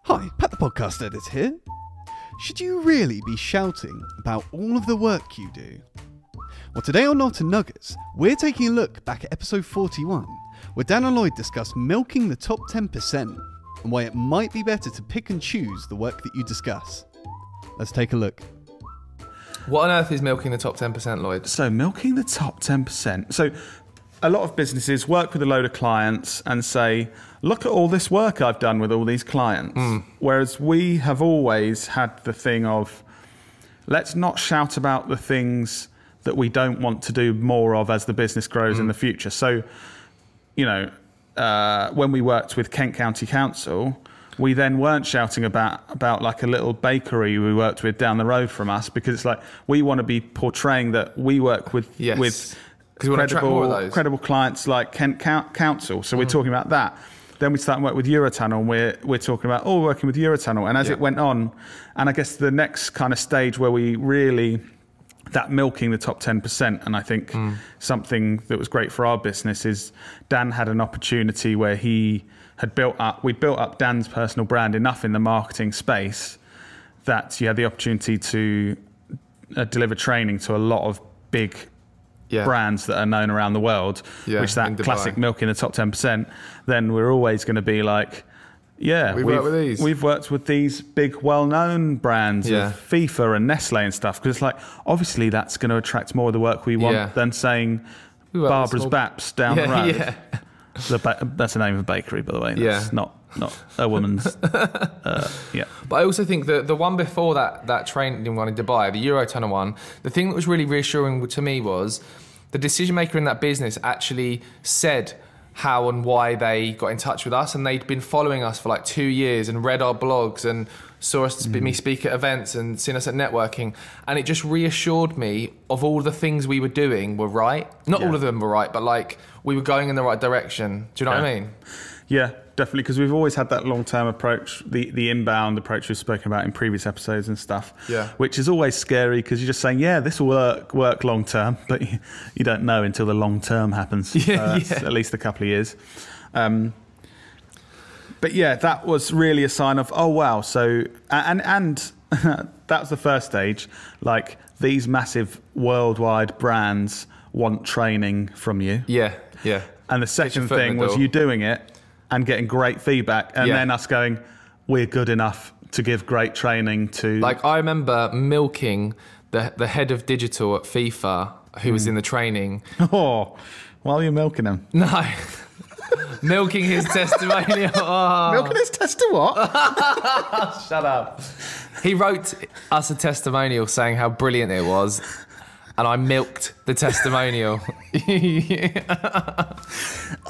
Hi, Pat the Podcast Editor here. Should you really be shouting about all of the work you do? Well, today on Knowlton Nuggets, we're taking a look back at episode 41, where Dan and Lloyd discuss milking the top 10% and why it might be better to pick and choose the work that you discuss. Let's take a look. What on earth is milking the top 10%, Lloyd? So milking the top 10%. So a lot of businesses work with a load of clients and say, look at all this work I've done with all these clients. Whereas we have always had the thing of, let's not shout about the things that we don't want to do more of as the business grows in the future. So, you know, when we worked with Kent County Council, we then weren't shouting about like a little bakery we worked with down the road from us, because it's like, we want to be portraying that we work with credible clients like Kent Council. So we're talking about that. Then we start to work with Eurotunnel, and we're talking about working with Eurotunnel. And as it went on, and I guess the next kind of stage where we really, that milking the top 10%, and I think something that was great for our business is Dan had an opportunity where we built up Dan's personal brand enough in the marketing space that you had the opportunity to deliver training to a lot of big brands that are known around the world, which that classic milking the top 10%, then we're always going to be like, we've worked with these big well-known brands of FIFA and Nestle and stuff, because it's like, obviously that's going to attract more of the work we want than saying Barbara's Baps down the road. That's the name of a bakery, by the way. That's not a woman's. But I also think that the one before that training one in Dubai, the Eurotunnel one, the thing that was really reassuring to me was the decision maker in that business actually said how and why they got in touch with us, and they'd been following us for like 2 years and read our blogs and saw us me speak at events and seen us at networking, and it just reassured me of all the things we were doing were right. Not all of them were right, but like we were going in the right direction. Do you know what I mean? Yeah, definitely, because we've always had that long-term approach, the inbound approach we've spoken about in previous episodes and stuff, which is always scary because you're just saying, this will work long-term, but you don't know until the long-term happens, at least a couple of years. But that was really a sign of, oh, wow. So, and that was the first stage. Like, these massive worldwide brands want training from you. Yeah. And the second thing was you doing it and getting great feedback, and then us going, we're good enough to give great training to... Like, I remember milking the head of digital at FIFA, who was in the training. Oh, while you're milking him? No. Milking his testimonial. Oh. Milking his what? Shut up. He wrote us a testimonial saying how brilliant it was, and I milked the testimonial.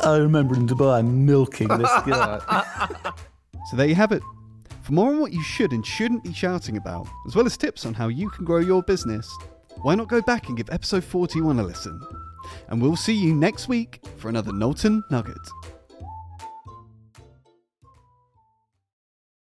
I remember in Dubai milking this guy. So there you have it. For more on what you should and shouldn't be shouting about, as well as tips on how you can grow your business, why not go back and give episode 41 a listen? And we'll see you next week for another Knowlton Nugget.